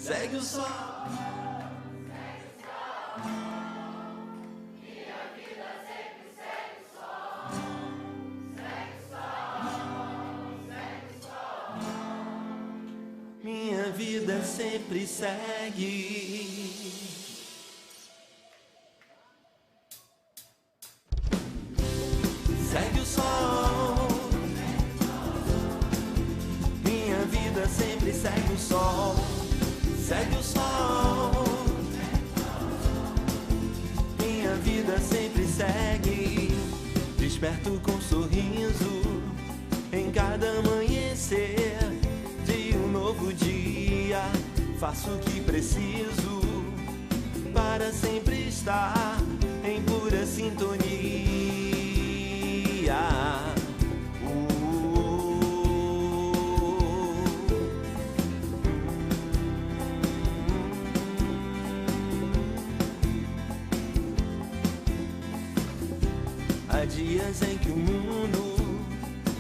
segue o sol. Minha vida sempre segue. Segue o sol. Minha vida sempre segue o sol. Segue o sol. Minha vida sempre segue. Desperto com sorriso em cada amanhecer de um novo dia. Faço o que preciso para sempre estar em pura sintonia. Há dias em que o mundo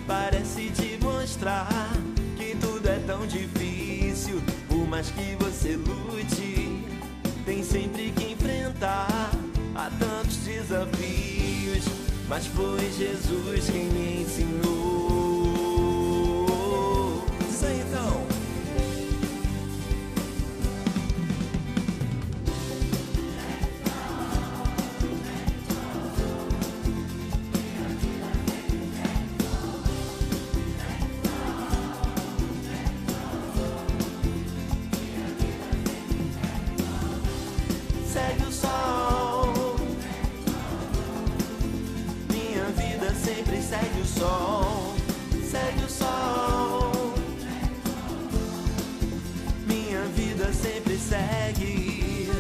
parece te mostrar que tudo é tão difícil. Por mais que você lute, tem sempre que enfrentar a tantos desafios. Mas foi Jesus quem me ensinou. Diz aí então. Segue o sol. Minha vida sempre segue o sol. Segue o sol. Minha vida sempre segue.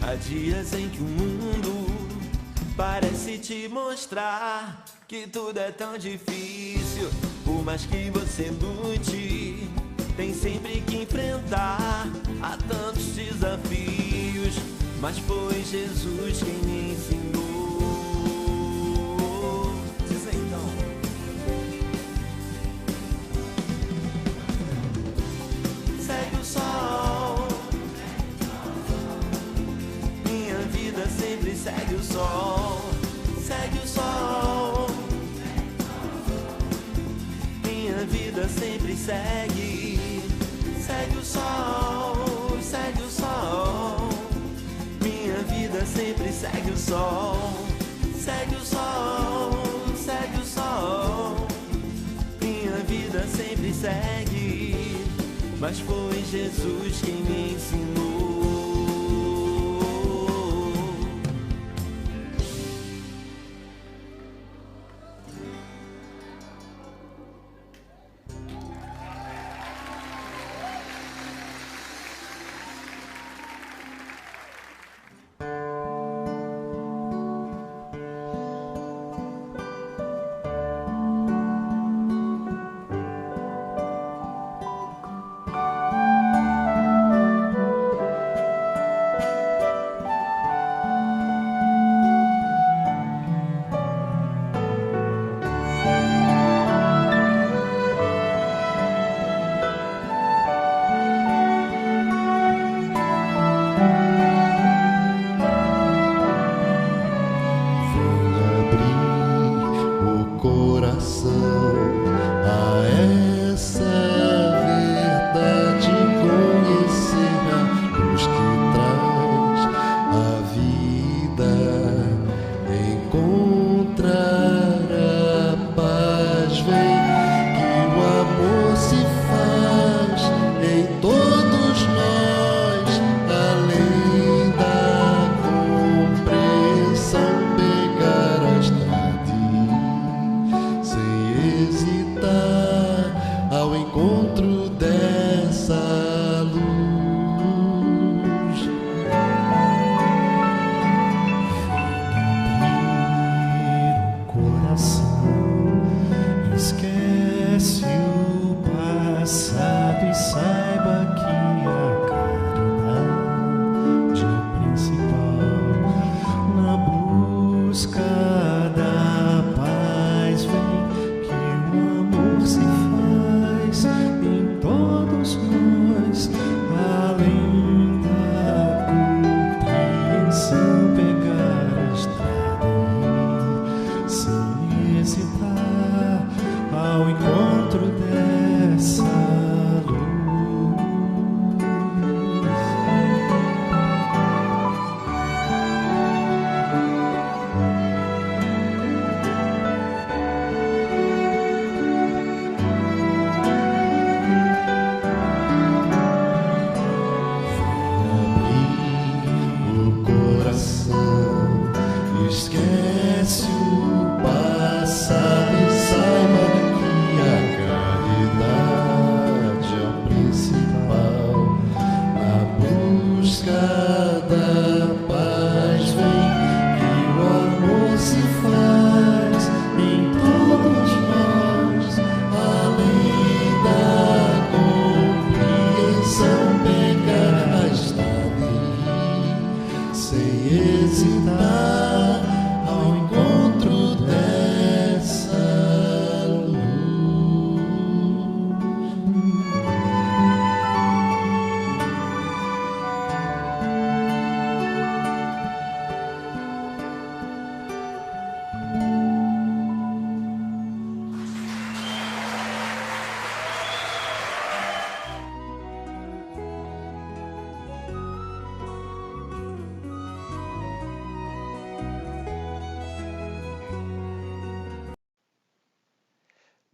Há dias em que o mundo parece te mostrar que tudo é tão difícil. Por mais que você lute, tem sempre que enfrentar a tantos desafios. Mas foi Jesus quem me ensinou. Diz aí então. Segue o sol. Minha vida sempre segue o sol. Segue o sol. Minha vida sempre segue. Segue o sol. Segue o sol. Minha vida sempre segue o sol. Segue o sol. Segue o sol. Minha vida sempre segue. Mas foi Jesus quem me ensinou.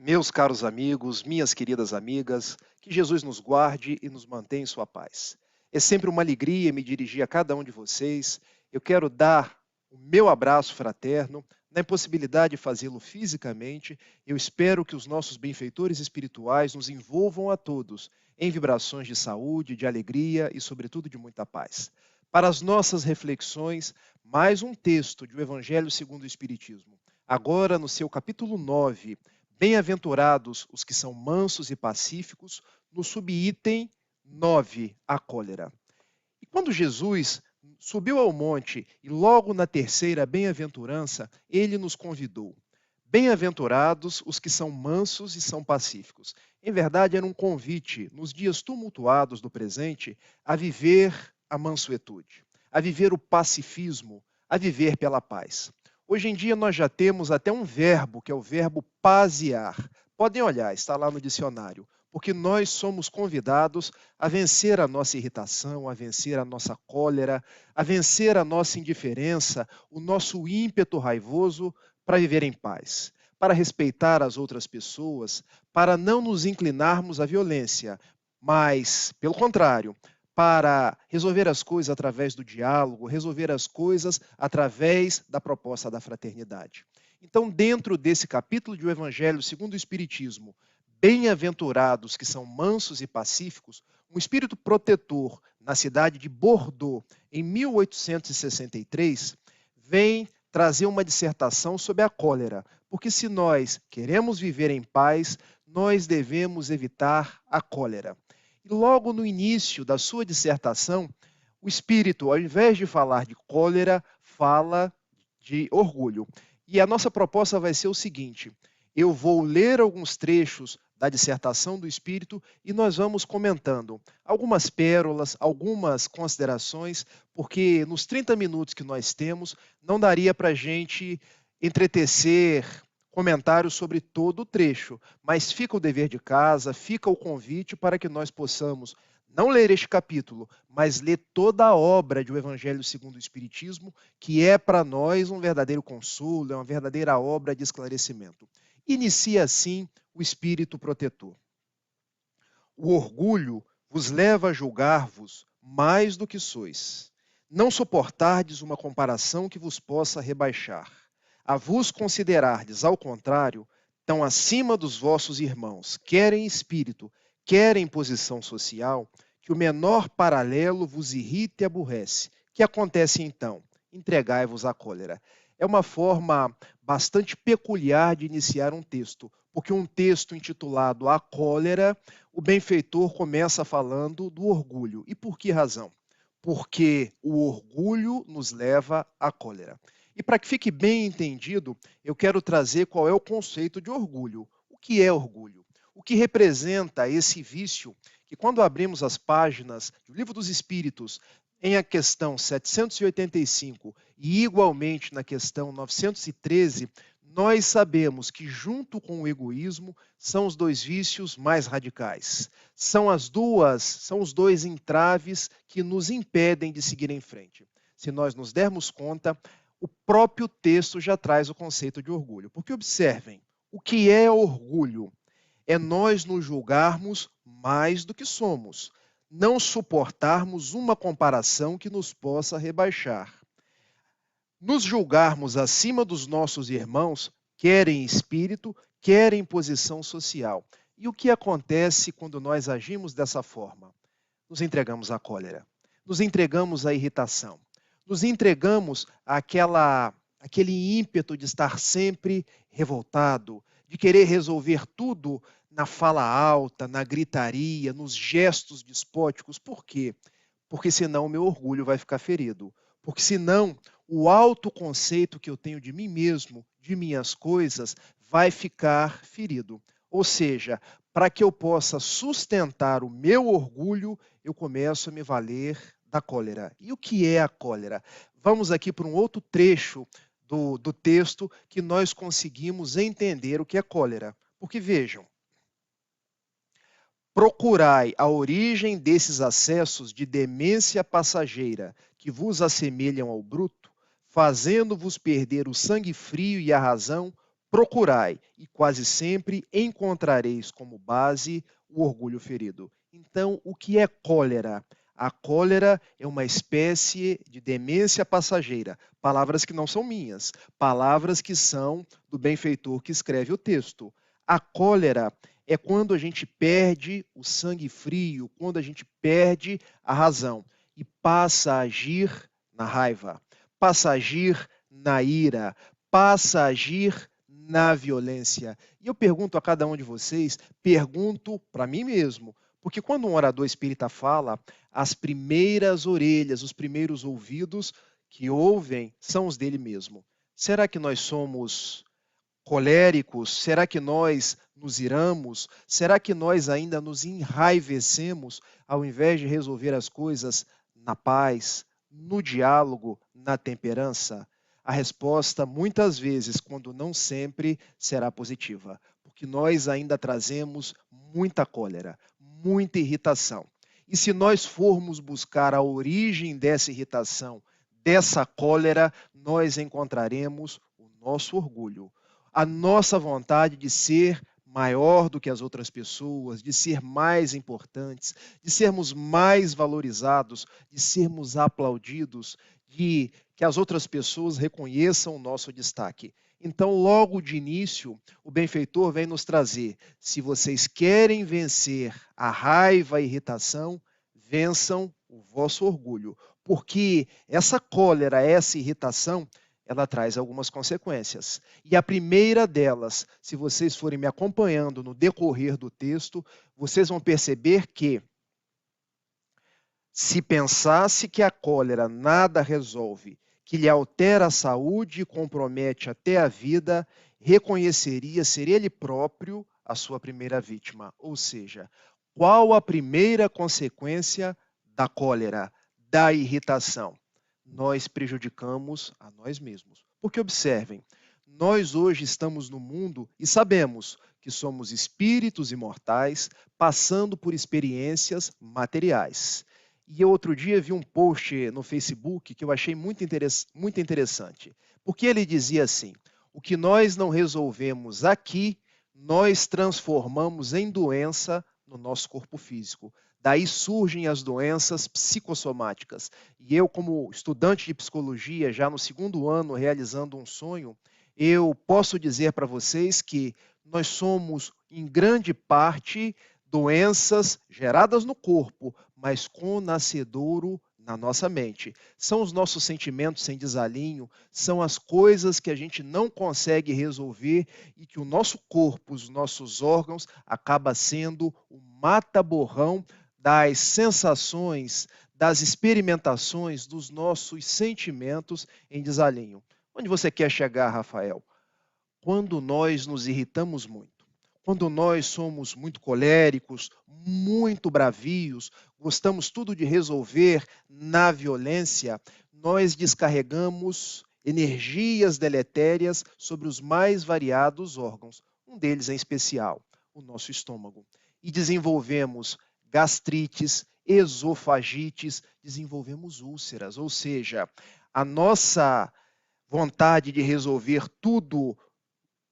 Meus caros amigos, minhas queridas amigas, que Jesus nos guarde e nos mantenha em sua paz. É sempre uma alegria me dirigir a cada um de vocês. Eu quero dar o meu abraço fraterno. Na impossibilidade de fazê-lo fisicamente, eu espero que os nossos benfeitores espirituais nos envolvam a todos em vibrações de saúde, de alegria e, sobretudo, de muita paz. Para as nossas reflexões, mais um texto do Evangelho segundo o Espiritismo. Agora, no seu capítulo 9, bem-aventurados os que são mansos e pacíficos, no subitem 9, a cólera. E quando Jesus subiu ao monte e logo na terceira bem-aventurança, ele nos convidou. Bem-aventurados os que são mansos e são pacíficos. Em verdade, era um convite, nos dias tumultuados do presente, a viver a mansuetude, a viver o pacifismo, a viver pela paz. Hoje em dia nós já temos até um verbo, que é o verbo pasear. Podem olhar, está lá no dicionário, porque nós somos convidados a vencer a nossa irritação, a vencer a nossa cólera, a vencer a nossa indiferença, o nosso ímpeto raivoso para viver em paz, para respeitar as outras pessoas, para não nos inclinarmos à violência, mas, pelo contrário, para resolver as coisas através do diálogo, resolver as coisas através da proposta da fraternidade. Então, dentro desse capítulo do Evangelho segundo o Espiritismo, bem-aventurados que são mansos e pacíficos, um espírito protetor na cidade de Bordeaux, em 1863, vem trazer uma dissertação sobre a cólera, porque se nós queremos viver em paz, nós devemos evitar a cólera. E logo no início da sua dissertação, o espírito, ao invés de falar de cólera, fala de orgulho. E a nossa proposta vai ser o seguinte: eu vou ler alguns trechos da dissertação do espírito e nós vamos comentando algumas pérolas, algumas considerações, porque nos 30 minutos que nós temos, não daria para a gente entretecer comentários sobre todo o trecho, mas fica o dever de casa, fica o convite para que nós possamos não ler este capítulo, mas ler toda a obra do Evangelho segundo o Espiritismo, que é para nós um verdadeiro consolo, é uma verdadeira obra de esclarecimento. Inicia assim o espírito protetor. O orgulho vos leva a julgar-vos mais do que sois. Não suportardes uma comparação que vos possa rebaixar. A vos considerardes, ao contrário, tão acima dos vossos irmãos, quer em espírito, quer em posição social, que o menor paralelo vos irrita e aborrece. Que acontece então? Entregai-vos à cólera. É uma forma bastante peculiar de iniciar um texto, porque um texto intitulado A Cólera, o benfeitor começa falando do orgulho. E por que razão? Porque o orgulho nos leva à cólera. E para que fique bem entendido, eu quero trazer qual é o conceito de orgulho. O que é orgulho? O que representa esse vício que, quando abrimos as páginas do Livro dos Espíritos, em a questão 785 e igualmente na questão 913, nós sabemos que junto com o egoísmo são os dois vícios mais radicais. São os dois entraves que nos impedem de seguir em frente. Se nós nos dermos conta, o próprio texto já traz o conceito de orgulho. Porque observem, o que é orgulho? É nós nos julgarmos mais do que somos, não suportarmos uma comparação que nos possa rebaixar. Nos julgarmos acima dos nossos irmãos, quer em espírito, quer em posição social. E o que acontece quando nós agimos dessa forma? Nos entregamos à cólera, nos entregamos à irritação, nos entregamos àquele ímpeto de estar sempre revoltado, de querer resolver tudo na fala alta, na gritaria, nos gestos despóticos. Por quê? Porque senão o meu orgulho vai ficar ferido. Porque senão o autoconceito que eu tenho de mim mesmo, de minhas coisas, vai ficar ferido. Ou seja, para que eu possa sustentar o meu orgulho, eu começo a me valer da cólera. E o que é a cólera? Vamos aqui para um outro trecho do texto que nós conseguimos entender o que é cólera. Porque vejam, procurai a origem desses acessos de demência passageira que vos assemelham ao bruto, fazendo-vos perder o sangue frio e a razão, procurai e quase sempre encontrareis como base o orgulho ferido. Então, o que é cólera? A cólera é uma espécie de demência passageira. Palavras que não são minhas, palavras que são do benfeitor que escreve o texto. A cólera é quando a gente perde o sangue frio, quando a gente perde a razão e passa a agir na raiva, passa a agir na ira, passa a agir na violência. E eu pergunto a cada um de vocês, pergunto para mim mesmo, porque quando um orador espírita fala, as primeiras orelhas, os primeiros ouvidos que ouvem são os dele mesmo. Será que nós somos coléricos? Será que nós nos iramos? Será que nós ainda nos enraivecemos ao invés de resolver as coisas na paz, no diálogo, na temperança? A resposta, muitas vezes, quando não sempre, será positiva, porque nós ainda trazemos muita cólera, muita irritação. E se nós formos buscar a origem dessa irritação, dessa cólera, nós encontraremos o nosso orgulho, a nossa vontade de ser maior do que as outras pessoas, de ser mais importantes, de sermos mais valorizados, de sermos aplaudidos, de que as outras pessoas reconheçam o nosso destaque. Então, logo de início, o benfeitor vem nos trazer: se vocês querem vencer a raiva e a irritação, vençam o vosso orgulho, porque essa cólera, essa irritação, ela traz algumas consequências. E a primeira delas, se vocês forem me acompanhando no decorrer do texto, vocês vão perceber que, se pensasse que a cólera nada resolve, que lhe altera a saúde e compromete até a vida, reconheceria ser ele próprio a sua primeira vítima. Ou seja, qual a primeira consequência da cólera, da irritação? Nós prejudicamos a nós mesmos. Porque observem, nós hoje estamos no mundo e sabemos que somos espíritos imortais passando por experiências materiais. E eu outro dia vi um post no Facebook que eu achei muito interessante, porque ele dizia assim: o que nós não resolvemos aqui, nós transformamos em doença no nosso corpo físico. Daí surgem as doenças psicossomáticas. E eu, como estudante de psicologia, já no 2º ano, realizando um sonho, eu posso dizer para vocês que nós somos, em grande parte, doenças geradas no corpo, mas com nascedouro na nossa mente. São os nossos sentimentos sem desalinho, são as coisas que a gente não consegue resolver e que o nosso corpo, os nossos órgãos, acaba sendo o mata-borrão das sensações, das experimentações, dos nossos sentimentos em desalinho. Onde você quer chegar, Rafael? Quando nós nos irritamos muito, quando nós somos muito coléricos, muito bravios, gostamos tudo de resolver na violência, nós descarregamos energias deletérias sobre os mais variados órgãos, um deles em especial, o nosso estômago. E desenvolvemos gastrites, esofagites, desenvolvemos úlceras, ou seja, a nossa vontade de resolver tudo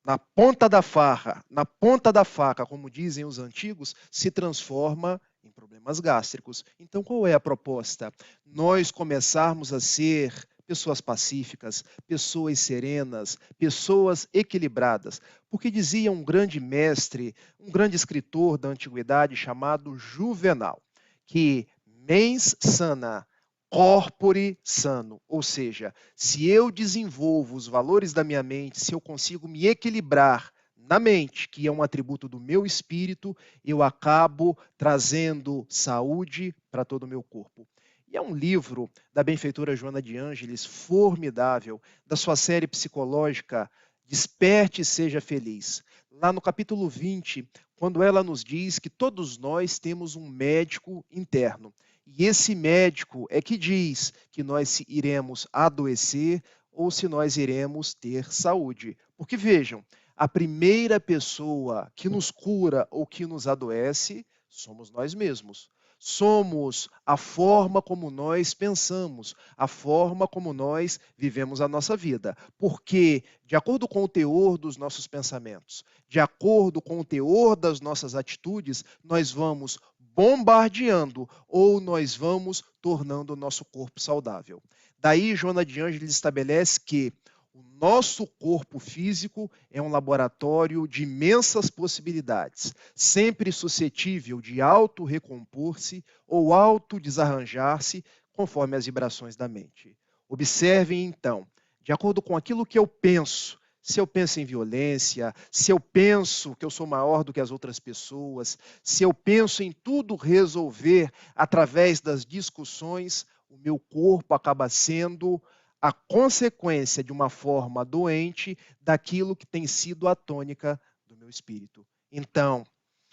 na ponta da faca, como dizem os antigos, se transforma em problemas gástricos. Então, qual é a proposta? Nós começarmos a ser pessoas pacíficas, pessoas serenas, pessoas equilibradas. Porque dizia um grande mestre, um grande escritor da antiguidade chamado Juvenal, que mens sana, corpore sano, ou seja, se eu desenvolvo os valores da minha mente, se eu consigo me equilibrar na mente, que é um atributo do meu espírito, eu acabo trazendo saúde para todo o meu corpo. E é um livro da benfeitora Joana de Ângeles, formidável, da sua série psicológica Desperte e Seja Feliz. Lá no capítulo 20, quando ela nos diz que todos nós temos um médico interno. E esse médico é que diz que nós iremos adoecer ou se nós iremos ter saúde. Porque vejam, a primeira pessoa que nos cura ou que nos adoece somos nós mesmos. somos a forma como nós pensamos, a forma como nós vivemos a nossa vida. Porque, de acordo com o teor dos nossos pensamentos, de acordo com o teor das nossas atitudes, nós vamos bombardeando ou nós vamos tornando o nosso corpo saudável. Daí, Joana de Ângeles estabelece que o nosso corpo físico é um laboratório de imensas possibilidades, sempre suscetível de auto-recompor-se ou auto-desarranjar-se conforme as vibrações da mente. Observem, então, de acordo com aquilo que eu penso, se eu penso em violência, se eu penso que eu sou maior do que as outras pessoas, se eu penso em tudo resolver através das discussões, o meu corpo acaba sendo a consequência de uma forma doente daquilo que tem sido a tônica do meu espírito. Então,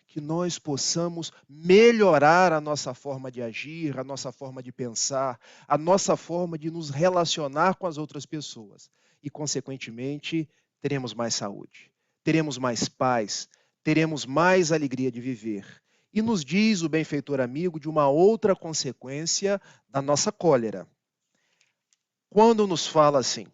que nós possamos melhorar a nossa forma de agir, a nossa forma de pensar, a nossa forma de nos relacionar com as outras pessoas. E, consequentemente, teremos mais saúde, teremos mais paz, teremos mais alegria de viver. E nos diz o benfeitor amigo de uma outra consequência da nossa cólera. Quando nos fala assim,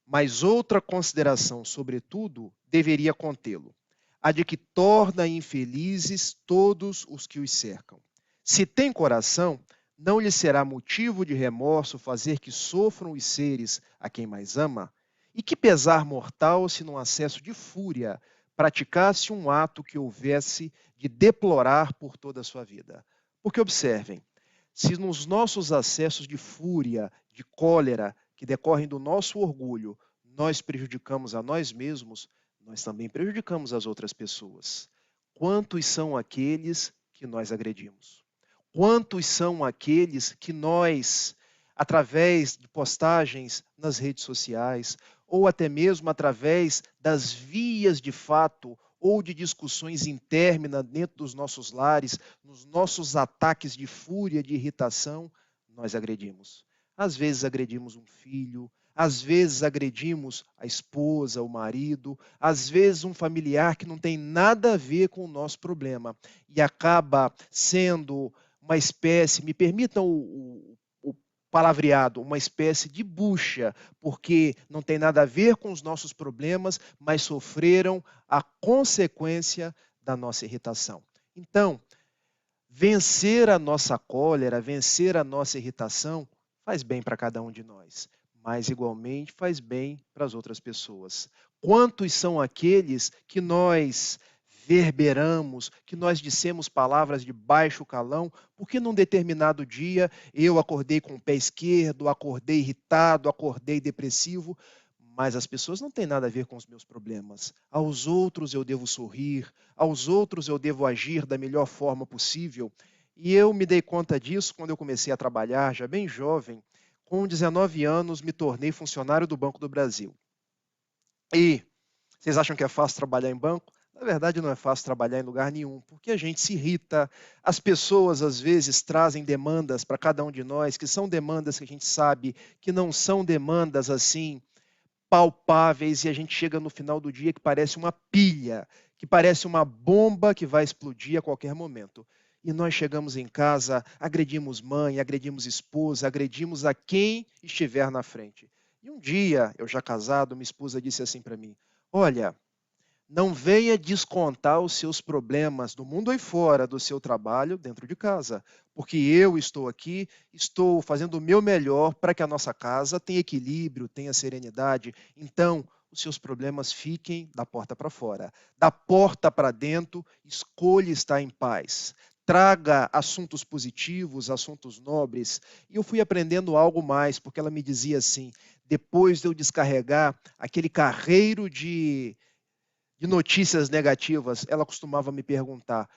mas outra consideração, sobretudo, deveria contê-lo, a de que torna infelizes todos os que os cercam. Se tem coração, não lhe será motivo de remorso fazer que sofram os seres a quem mais ama? E que pesar mortal se num acesso de fúria praticasse um ato que houvesse de deplorar por toda a sua vida? Porque observem, se nos nossos acessos de fúria, de cólera, que decorrem do nosso orgulho, nós prejudicamos a nós mesmos, nós também prejudicamos as outras pessoas. Quantos são aqueles que nós agredimos? Quantos são aqueles que nós, através de postagens nas redes sociais, ou até mesmo através das vias de fato ou de discussões intérminas dentro dos nossos lares, nos nossos ataques de fúria, de irritação, nós agredimos? Às vezes agredimos um filho, às vezes agredimos a esposa, o marido, às vezes um familiar que não tem nada a ver com o nosso problema e acaba sendo uma espécie, me permitam o palavreado, uma espécie de bucha, porque não tem nada a ver com os nossos problemas, mas sofreram a consequência da nossa irritação. Então, vencer a nossa cólera, vencer a nossa irritação, faz bem para cada um de nós, mas igualmente faz bem para as outras pessoas. Quantos são aqueles que nós verberamos, que nós dissemos palavras de baixo calão, porque num determinado dia eu acordei com o pé esquerdo, acordei irritado, acordei depressivo, mas as pessoas não têm nada a ver com os meus problemas. Aos outros eu devo sorrir, aos outros eu devo agir da melhor forma possível. E eu me dei conta disso quando eu comecei a trabalhar, já bem jovem. Com 19 anos, me tornei funcionário do Banco do Brasil. E vocês acham que é fácil trabalhar em banco? Na verdade, não é fácil trabalhar em lugar nenhum, porque a gente se irrita. As pessoas, às vezes, trazem demandas para cada um de nós, que são demandas que a gente sabe que não são demandas assim palpáveis, e a gente chega no final do dia que parece uma pilha, que parece uma bomba que vai explodir a qualquer momento. E nós chegamos em casa, agredimos mãe, agredimos esposa, agredimos a quem estiver na frente. E um dia, eu já casado, minha esposa disse assim para mim, olha, não venha descontar os seus problemas do mundo aí fora do seu trabalho dentro de casa, porque eu estou aqui, estou fazendo o meu melhor para que a nossa casa tenha equilíbrio, tenha serenidade. Então, os seus problemas fiquem da porta para fora. Da porta para dentro, escolha estar em paz. Traga assuntos positivos, assuntos nobres. E eu fui aprendendo algo mais, porque ela me dizia assim, depois de eu descarregar aquele carreiro de notícias negativas, ela costumava me perguntar,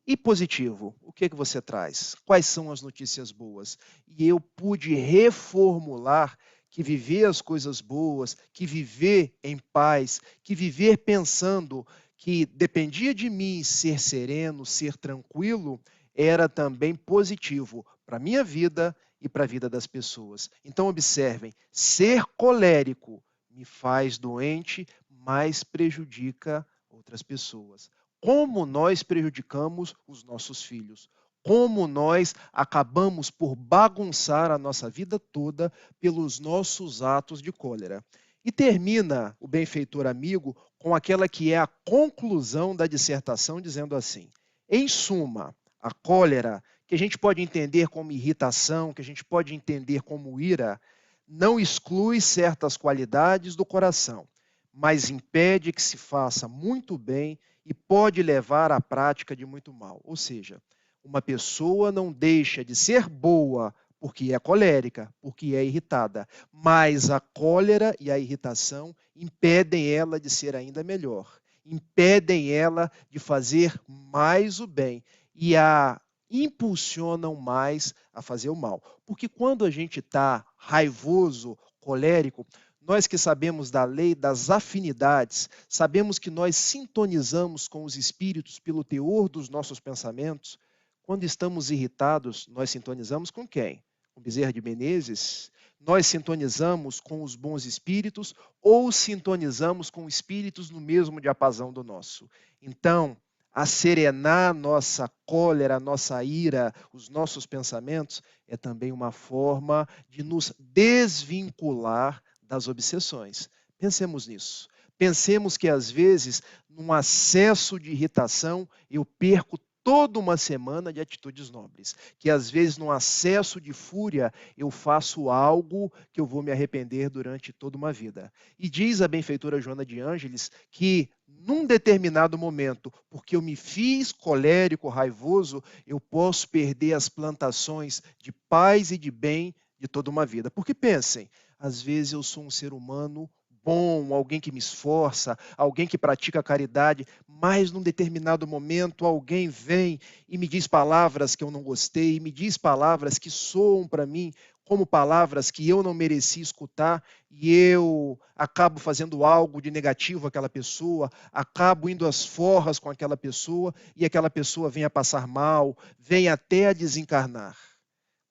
e positivo, o que você traz? Quais são as notícias boas? E eu pude reformular que viver as coisas boas, que viver em paz, que viver pensando que dependia de mim ser sereno, ser tranquilo, era também positivo para a minha vida e para a vida das pessoas. Então, observem, ser colérico me faz doente, mas prejudica outras pessoas. Como nós prejudicamos os nossos filhos? como nós acabamos por bagunçar a nossa vida toda pelos nossos atos de cólera. E termina o benfeitor amigo com aquela que é a conclusão da dissertação, dizendo assim: em suma, a cólera, que a gente pode entender como irritação, que a gente pode entender como ira, não exclui certas qualidades do coração, mas impede que se faça muito bem e pode levar à prática de muito mal. Ou seja, uma pessoa não deixa de ser boa porque é colérica, porque é irritada, mas a cólera e a irritação impedem ela de ser ainda melhor, impedem ela de fazer mais o bem e a impulsionam mais a fazer o mal. Porque quando a gente está raivoso, colérico, nós que sabemos da lei das afinidades, sabemos que nós sintonizamos com os espíritos pelo teor dos nossos pensamentos. Quando estamos irritados, nós sintonizamos com quem? Com Bezerra de Menezes? Nós sintonizamos com os bons espíritos ou sintonizamos com espíritos no mesmo diapasão do nosso? Então, a serenar nossa cólera, nossa ira, os nossos pensamentos, é também uma forma de nos desvincular das obsessões. Pensemos nisso. Pensemos que, às vezes, num acesso de irritação, eu perco toda uma semana de atitudes nobres. Que, às vezes, num acesso de fúria, eu faço algo que eu vou me arrepender durante toda uma vida. E diz a benfeitora Joana de Ângeles que, num determinado momento, porque eu me fiz colérico, raivoso, eu posso perder as plantações de paz e de bem de toda uma vida. Porque pensem, às vezes eu sou um ser humano bom, alguém que me esforça, alguém que pratica caridade, mas num determinado momento alguém vem e me diz palavras que eu não gostei, me diz palavras que soam para mim como palavras que eu não mereci escutar, e eu acabo fazendo algo de negativo àquela pessoa, acabo indo às forras com aquela pessoa, e aquela pessoa vem a passar mal, vem até a desencarnar.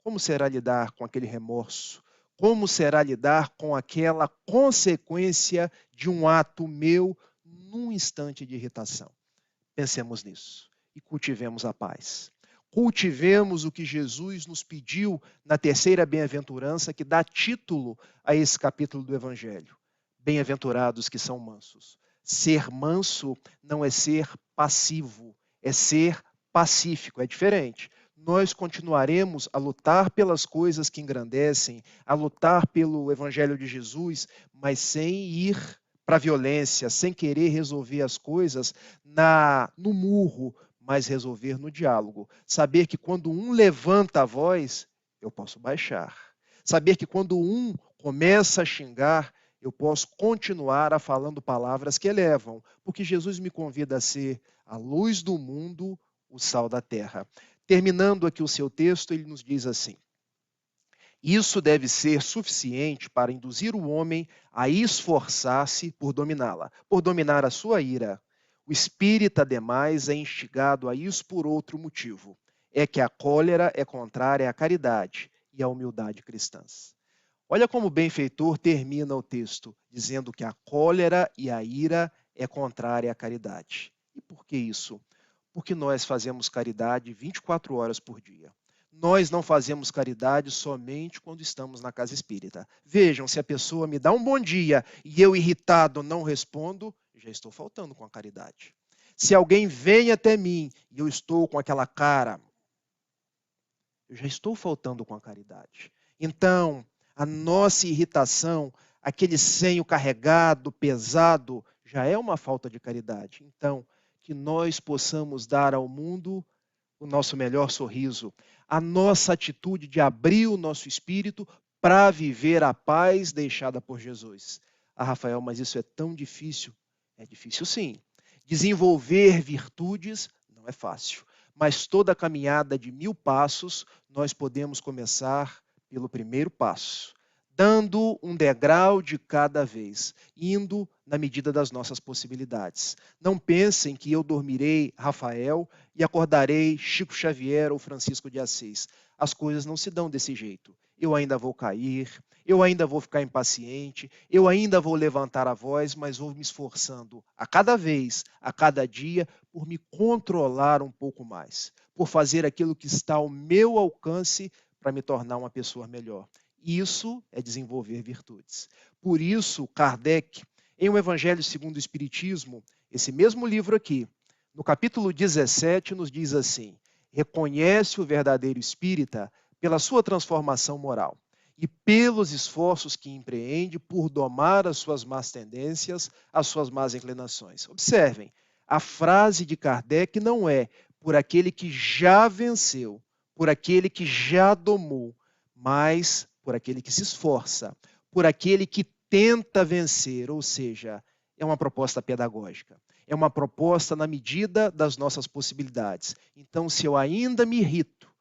Como será lidar com aquele remorso? Como será lidar com aquela consequência de um ato meu num instante de irritação? Pensemos nisso e cultivemos a paz. Cultivemos o que Jesus nos pediu na terceira bem-aventurança, que dá título a esse capítulo do Evangelho. Bem-aventurados que são mansos. Ser manso não é ser passivo, é ser pacífico, é diferente. Nós continuaremos a lutar pelas coisas que engrandecem, a lutar pelo Evangelho de Jesus, mas sem ir para a violência, sem querer resolver as coisas no murro, mas resolver no diálogo. Saber que quando um levanta a voz, eu posso baixar. Saber que quando um começa a xingar, eu posso continuar a falando palavras que elevam, porque Jesus me convida a ser a luz do mundo, o sal da terra. Terminando aqui o seu texto, ele nos diz assim: isso deve ser suficiente para induzir o homem a esforçar-se por dominá-la, por dominar a sua ira. O espírita, ademais, é instigado a isso por outro motivo. É que a cólera é contrária à caridade e à humildade cristãs. Olha como o benfeitor termina o texto, dizendo que a cólera e a ira é contrária à caridade. E por que isso? Porque nós fazemos caridade 24 horas por dia. Nós não fazemos caridade somente quando estamos na casa espírita. Vejam, se a pessoa me dá um bom dia e eu, irritado, não respondo, já estou faltando com a caridade. Se alguém vem até mim e eu estou com aquela cara, eu já estou faltando com a caridade. Então, a nossa irritação, aquele senho carregado, pesado, já é uma falta de caridade. Então, que nós possamos dar ao mundo o nosso melhor sorriso, a nossa atitude de abrir o nosso espírito para viver a paz deixada por Jesus. Ah, Rafael, mas isso é tão difícil. É difícil sim. Desenvolver virtudes não é fácil, mas toda caminhada de 1000 passos, nós podemos começar pelo primeiro passo, dando um degrau de cada vez, indo na medida das nossas possibilidades. Não pensem que eu dormirei Rafael e acordarei Chico Xavier ou Francisco de Assis. As coisas não se dão desse jeito. Eu ainda vou cair, eu ainda vou ficar impaciente, eu ainda vou levantar a voz, mas vou me esforçando a cada vez, a cada dia, por me controlar um pouco mais. por fazer aquilo que está ao meu alcance para me tornar uma pessoa melhor. Isso é desenvolver virtudes. Por isso, Kardec, em O Evangelho segundo o Espiritismo, esse mesmo livro aqui, no capítulo 17, nos diz assim: reconhece o verdadeiro espírita pela sua transformação moral e pelos esforços que empreende por domar as suas más tendências, as suas más inclinações. Observem, a frase de Kardec não é por aquele que já venceu, por aquele que já domou, mas por aquele que se esforça, por aquele que tenta vencer, ou seja, é uma proposta pedagógica. É uma proposta na medida das nossas possibilidades. Então, se eu ainda me irrito,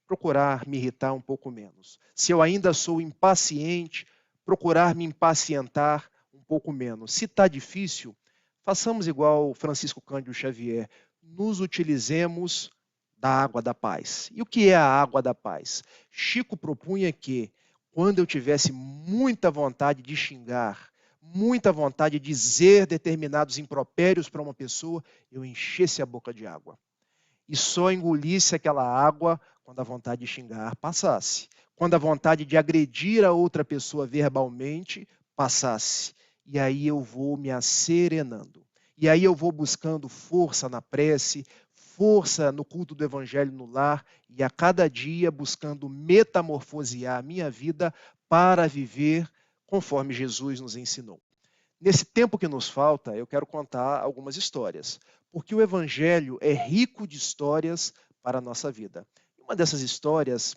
procurar me irritar um pouco menos. Se eu ainda sou impaciente, procurar me impacientar um pouco menos. Se está difícil, façamos igual Francisco Cândido Xavier, nos utilizemos da água da paz. E o que é a água da paz? Chico propunha que, quando eu tivesse muita vontade de xingar, muita vontade de dizer determinados impropérios para uma pessoa, eu enchesse a boca de água. E só engolisse aquela água quando a vontade de xingar passasse. Quando a vontade de agredir a outra pessoa verbalmente passasse. E aí eu vou me asserenando. E aí eu vou buscando força na prece, força no culto do Evangelho no lar, e a cada dia buscando metamorfosear a minha vida para viver conforme Jesus nos ensinou. Nesse tempo que nos falta, eu quero contar algumas histórias, porque o Evangelho é rico de histórias para a nossa vida. Uma dessas histórias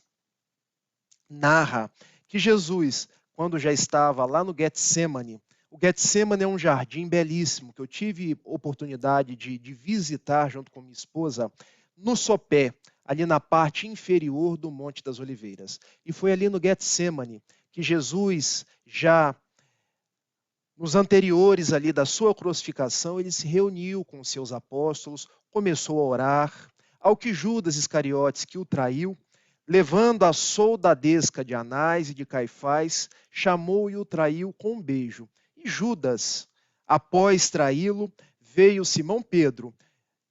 narra que Jesus, quando já estava lá no Getsemane, o Getsemane é um jardim belíssimo que eu tive oportunidade de visitar junto com minha esposa, no sopé, ali na parte inferior do Monte das Oliveiras. E foi ali no Getsemane que Jesus, já nos anteriores ali da sua crucificação, ele se reuniu com os seus apóstolos, começou a orar, ao que Judas Iscariotes, que o traiu, levando a soldadesca de Anás e de Caifás, chamou e o traiu com um beijo. E Judas, após traí-lo, veio Simão Pedro,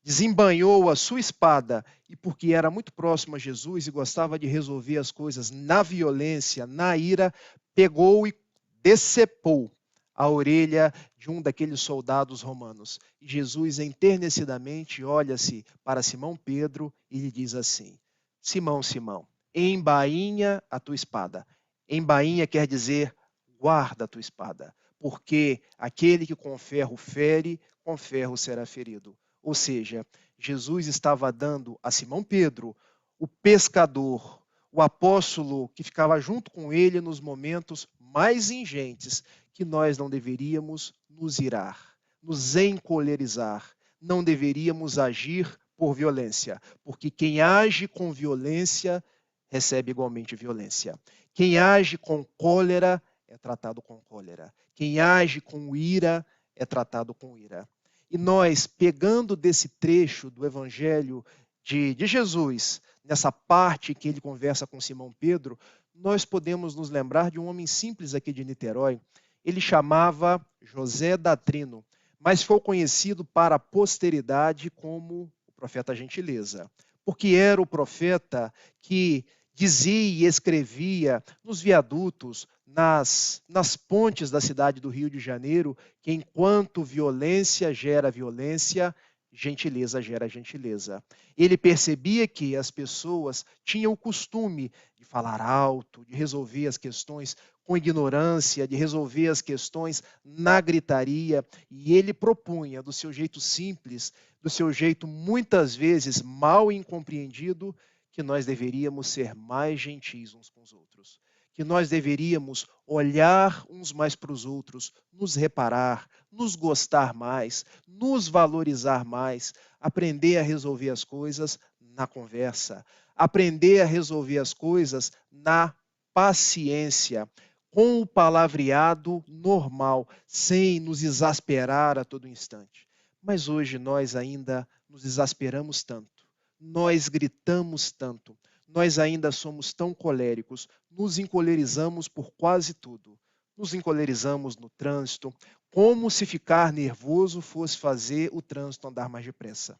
desembainhou a sua espada, e porque era muito próximo a Jesus e gostava de resolver as coisas na violência, na ira, pegou e decepou a orelha de um daqueles soldados romanos. E Jesus, enternecidamente, olha-se para Simão Pedro e lhe diz assim: Simão, Simão, embainha a tua espada. Embainha quer dizer guarda a tua espada, porque aquele que com ferro fere, com ferro será ferido. Ou seja, Jesus estava dando a Simão Pedro, o pescador, o apóstolo que ficava junto com ele nos momentos mais ingentes, que nós não deveríamos nos irar, nos encolerizar, não deveríamos agir por violência, porque quem age com violência recebe igualmente violência. Quem age com cólera é tratado com cólera. Quem age com ira é tratado com ira. E nós, pegando desse trecho do Evangelho de Jesus, nessa parte que ele conversa com Simão Pedro, nós podemos nos lembrar de um homem simples aqui de Niterói. Ele chamava José Datrino, mas foi conhecido para a posteridade como o profeta Gentileza, porque era o profeta que dizia e escrevia nos viadutos, nas pontes da cidade do Rio de Janeiro, que enquanto violência gera violência, gentileza gera gentileza. Ele percebia que as pessoas tinham o costume de falar alto, de resolver as questões com ignorância, de resolver as questões na gritaria, e ele propunha, do seu jeito simples, do seu jeito muitas vezes mal incompreendido, que nós deveríamos ser mais gentis uns com os outros, que nós deveríamos olhar uns mais para os outros, nos reparar, nos gostar mais, nos valorizar mais, aprender a resolver as coisas na conversa, aprender a resolver as coisas na paciência, com o palavreado normal, sem nos exasperar a todo instante. Mas hoje nós ainda nos exasperamos tanto, nós gritamos tanto, nós ainda somos tão coléricos, nos encolerizamos por quase tudo. Nos encolerizamos no trânsito, como se ficar nervoso fosse fazer o trânsito andar mais depressa.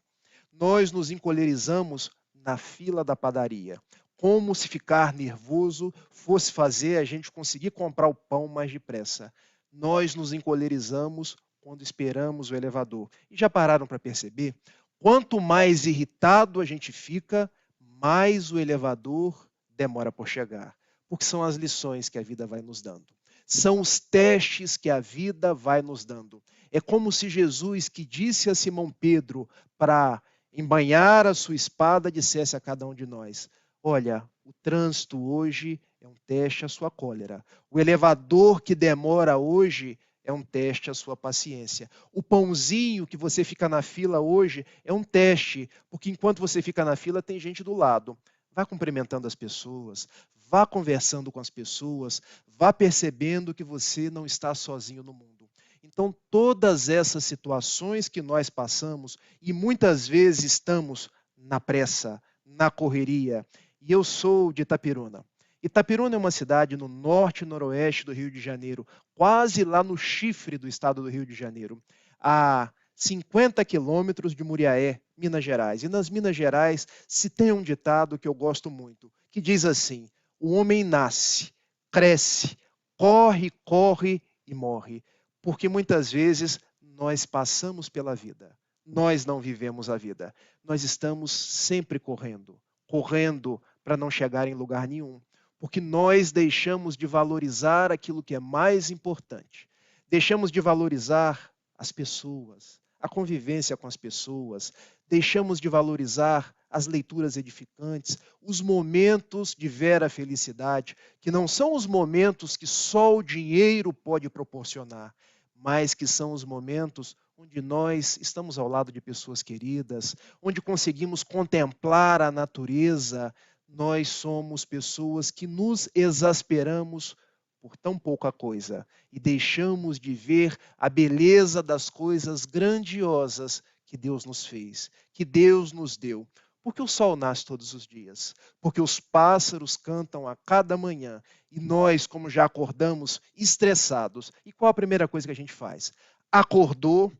Nós nos encolerizamos na fila da padaria. Como se ficar nervoso fosse fazer a gente conseguir comprar o pão mais depressa. Nós nos encolerizamos quando esperamos o elevador. E já pararam para perceber? Quanto mais irritado a gente fica, mais o elevador demora por chegar. Porque são as lições que a vida vai nos dando. São os testes que a vida vai nos dando. É como se Jesus, que disse a Simão Pedro para embainhar a sua espada, dissesse a cada um de nós: olha, o trânsito hoje é um teste à sua cólera. O elevador que demora hoje é um teste à sua paciência. O pãozinho que você fica na fila hoje é um teste, porque enquanto você fica na fila tem gente do lado. Vá cumprimentando as pessoas, vá conversando com as pessoas, vá percebendo que você não está sozinho no mundo. Então, todas essas situações que nós passamos, e muitas vezes estamos na pressa, na correria, e eu sou de Itapiruna. Itapiruna é uma cidade no norte e noroeste do Rio de Janeiro, quase lá no chifre do estado do Rio de Janeiro, a 50 quilômetros de Muriaé, Minas Gerais. E nas Minas Gerais se tem um ditado que eu gosto muito, que diz assim: o homem nasce, cresce, corre, corre e morre. Porque muitas vezes nós passamos pela vida, nós não vivemos a vida. Nós estamos sempre correndo, correndo para não chegar em lugar nenhum. Porque nós deixamos de valorizar aquilo que é mais importante. Deixamos de valorizar as pessoas, a convivência com as pessoas. Deixamos de valorizar as leituras edificantes, os momentos de vera felicidade, que não são os momentos que só o dinheiro pode proporcionar, mas que são os momentos onde nós estamos ao lado de pessoas queridas, onde conseguimos contemplar a natureza. Nós somos pessoas que nos exasperamos por tão pouca coisa e deixamos de ver a beleza das coisas grandiosas que Deus nos fez, que Deus nos deu. Porque o sol nasce todos os dias, porque os pássaros cantam a cada manhã e nós, como já acordamos, estressados. E qual a primeira coisa que a gente faz? Acordou,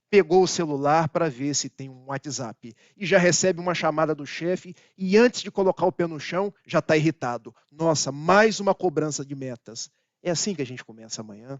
pegou o celular para ver se tem um WhatsApp e já recebe uma chamada do chefe e antes de colocar o pé no chão já está irritado. Nossa, mais uma cobrança de metas. É assim que a gente começa amanhã.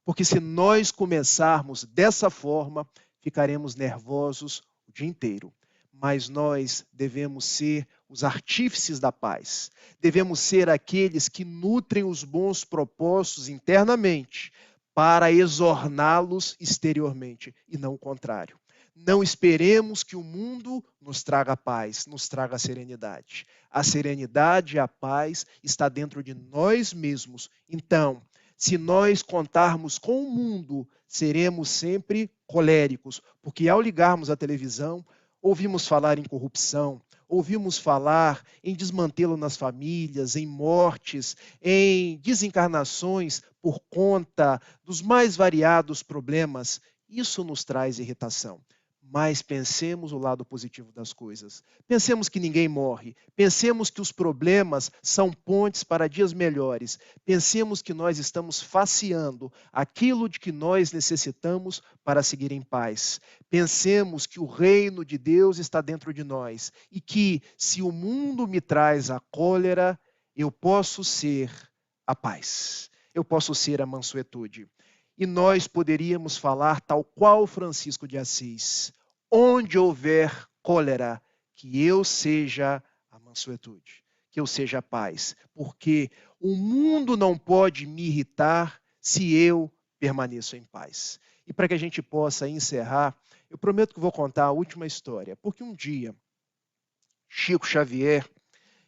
Porque se nós começarmos dessa forma, ficaremos nervosos o dia inteiro. Mas nós devemos ser os artífices da paz. Devemos ser aqueles que nutrem os bons propósitos internamente para exorná-los exteriormente e não o contrário. Não esperemos que o mundo nos traga paz, nos traga serenidade. A serenidade e a paz está dentro de nós mesmos. Então, se nós contarmos com o mundo, seremos sempre coléricos, porque ao ligarmos a televisão, ouvimos falar em corrupção, ouvimos falar em desmantelo nas famílias, em mortes, em desencarnações por conta dos mais variados problemas. Isso nos traz irritação. Mas pensemos o lado positivo das coisas. Pensemos que ninguém morre. Pensemos que os problemas são pontes para dias melhores. Pensemos que nós estamos faceando aquilo de que nós necessitamos para seguir em paz. Pensemos que o reino de Deus está dentro de nós e que, se o mundo me traz a cólera, eu posso ser a paz. Eu posso ser a mansuetude. E nós poderíamos falar tal qual Francisco de Assis: onde houver cólera, que eu seja a mansuetude, que eu seja a paz, porque o mundo não pode me irritar se eu permaneço em paz. E para que a gente possa encerrar, eu prometo que vou contar a última história, porque um dia, Chico Xavier,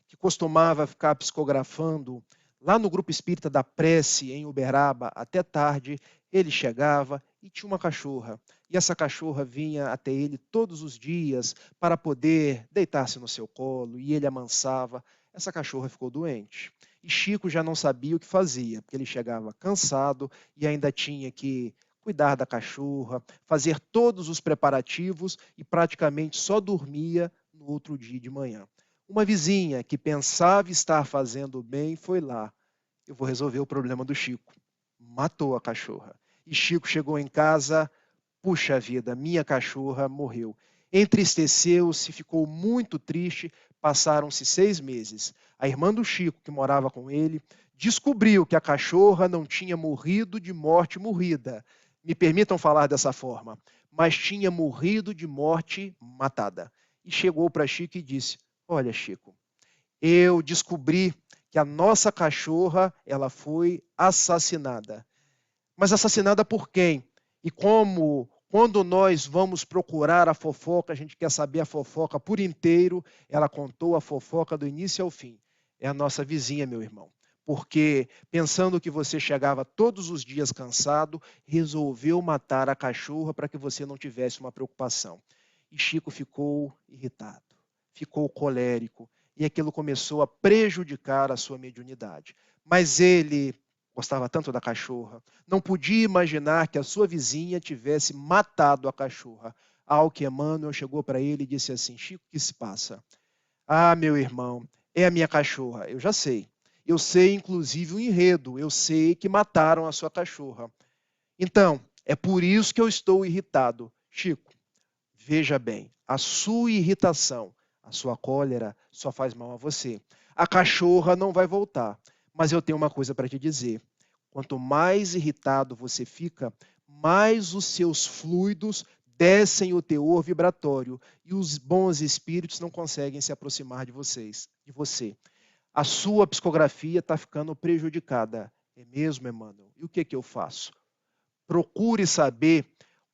que costumava ficar psicografando lá no Grupo Espírita da Prece, em Uberaba, até tarde, ele chegava e tinha uma cachorra. E essa cachorra vinha até ele todos os dias para poder deitar-se no seu colo, e ele amansava. Essa cachorra ficou doente. E Chico já não sabia o que fazia, porque ele chegava cansado e ainda tinha que cuidar da cachorra, fazer todos os preparativos e praticamente só dormia no outro dia de manhã. Uma vizinha que pensava estar fazendo bem foi lá: eu vou resolver o problema do Chico. Matou a cachorra. E Chico chegou em casa: puxa vida, minha cachorra morreu. Entristeceu-se, ficou muito triste. Passaram-se 6 meses. A irmã do Chico, que morava com ele, descobriu que a cachorra não tinha morrido de morte morrida. Me permitam falar dessa forma, mas tinha morrido de morte matada. E chegou para Chico e disse: olha, Chico, eu descobri que a nossa cachorra ela foi assassinada. Mas assassinada por quem? E como, quando nós vamos procurar a fofoca, a gente quer saber a fofoca por inteiro, ela contou a fofoca do início ao fim. É a nossa vizinha, meu irmão. Porque, pensando que você chegava todos os dias cansado, resolveu matar a cachorra para que você não tivesse uma preocupação. E Chico ficou irritado, ficou colérico, e aquilo começou a prejudicar a sua mediunidade. Mas ele gostava tanto da cachorra, não podia imaginar que a sua vizinha tivesse matado a cachorra. Ao que Emmanuel chegou para ele e disse assim: Chico, o que se passa? Ah, meu irmão, é a minha cachorra. Eu já sei. Eu sei, inclusive, o enredo. Eu sei que mataram a sua cachorra. Então, é por isso que eu estou irritado. Chico, veja bem, a sua irritação, a sua cólera só faz mal a você. A cachorra não vai voltar. Mas eu tenho uma coisa para te dizer. Quanto mais irritado você fica, mais os seus fluidos descem o teor vibratório e os bons espíritos não conseguem se aproximar de você. A sua psicografia está ficando prejudicada. É mesmo, Emmanuel? E o que eu faço? Procure saber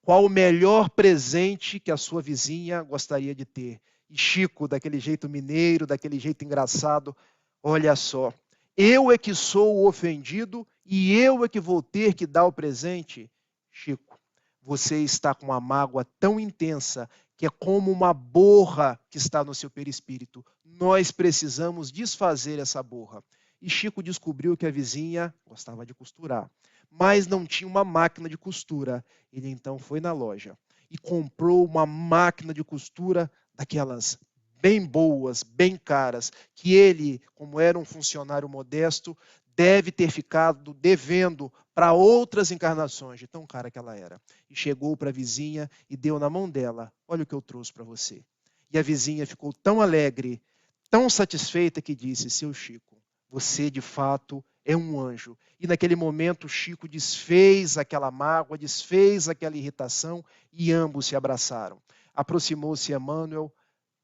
qual o melhor presente que a sua vizinha gostaria de ter. E Chico, daquele jeito mineiro, daquele jeito engraçado, olha só, eu é que sou o ofendido e eu é que vou ter que dar o presente. Chico, você está com uma mágoa tão intensa que é como uma borra que está no seu perispírito. Nós precisamos desfazer essa borra. E Chico descobriu que a vizinha gostava de costurar, mas não tinha uma máquina de costura. Ele então foi na loja e comprou uma máquina de costura daquelas bem boas, bem caras, que ele, como era um funcionário modesto, deve ter ficado devendo para outras encarnações, de tão cara que ela era. E chegou para a vizinha e deu na mão dela: olha o que eu trouxe para você. E a vizinha ficou tão alegre, tão satisfeita, que disse: seu Chico, você de fato é um anjo. E naquele momento Chico desfez aquela mágoa, desfez aquela irritação e ambos se abraçaram. Aproximou-se Emmanuel: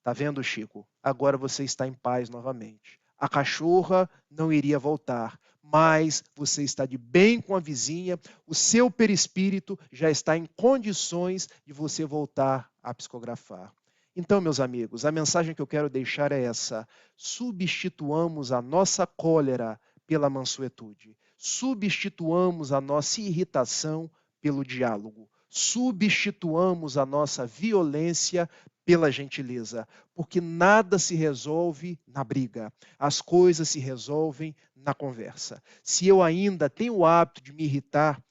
tá vendo, Chico? Agora você está em paz novamente. A cachorra não iria voltar, mas você está de bem com a vizinha, o seu perispírito já está em condições de você voltar a psicografar. Então, meus amigos, a mensagem que eu quero deixar é essa: substituamos a nossa cólera pela mansuetude. Substituamos a nossa irritação pelo diálogo. Substituamos a nossa violência pela gentileza, porque nada se resolve na briga, as coisas se resolvem na conversa. Se eu ainda tenho o hábito de me irritar,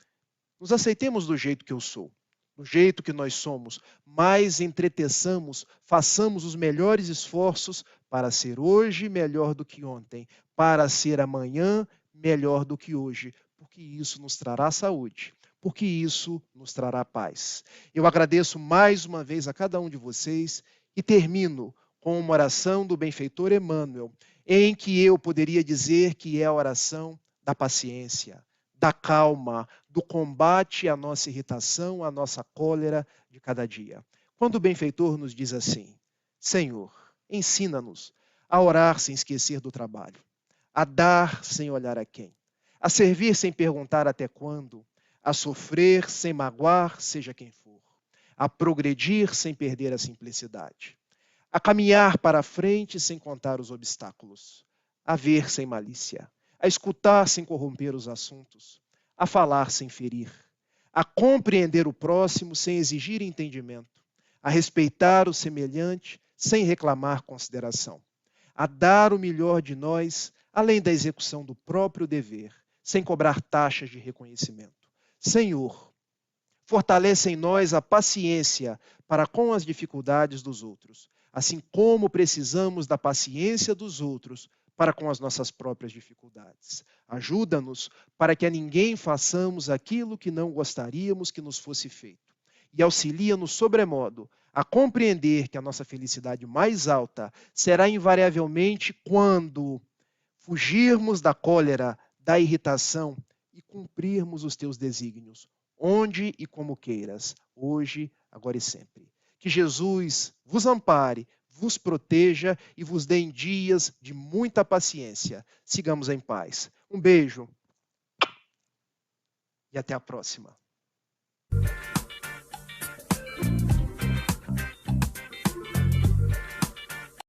nos aceitemos do jeito que eu sou, do jeito que nós somos, mas entreteçamos, façamos os melhores esforços para ser hoje melhor do que ontem, para ser amanhã melhor do que hoje, porque isso nos trará saúde, porque isso nos trará paz. Eu agradeço mais uma vez a cada um de vocês e termino com uma oração do benfeitor Emmanuel, em que eu poderia dizer que é a oração da paciência, da calma, do combate à nossa irritação, à nossa cólera de cada dia. Quando o benfeitor nos diz assim: Senhor, ensina-nos a orar sem esquecer do trabalho, a dar sem olhar a quem, a servir sem perguntar até quando, a sofrer sem magoar, seja quem for, a progredir sem perder a simplicidade, a caminhar para a frente sem contar os obstáculos, a ver sem malícia, a escutar sem corromper os assuntos, a falar sem ferir, a compreender o próximo sem exigir entendimento, a respeitar o semelhante sem reclamar consideração, a dar o melhor de nós, além da execução do próprio dever, sem cobrar taxas de reconhecimento. Senhor, fortalece em nós a paciência para com as dificuldades dos outros, assim como precisamos da paciência dos outros para com as nossas próprias dificuldades. Ajuda-nos para que a ninguém façamos aquilo que não gostaríamos que nos fosse feito. e auxilia-nos sobremodo a compreender que a nossa felicidade mais alta será invariavelmente quando fugirmos da cólera, da irritação e cumprirmos os teus desígnios, onde e como queiras, hoje, agora e sempre. Que Jesus vos ampare, vos proteja e vos dê em dias de muita paciência. Sigamos em paz. Um beijo e até a próxima.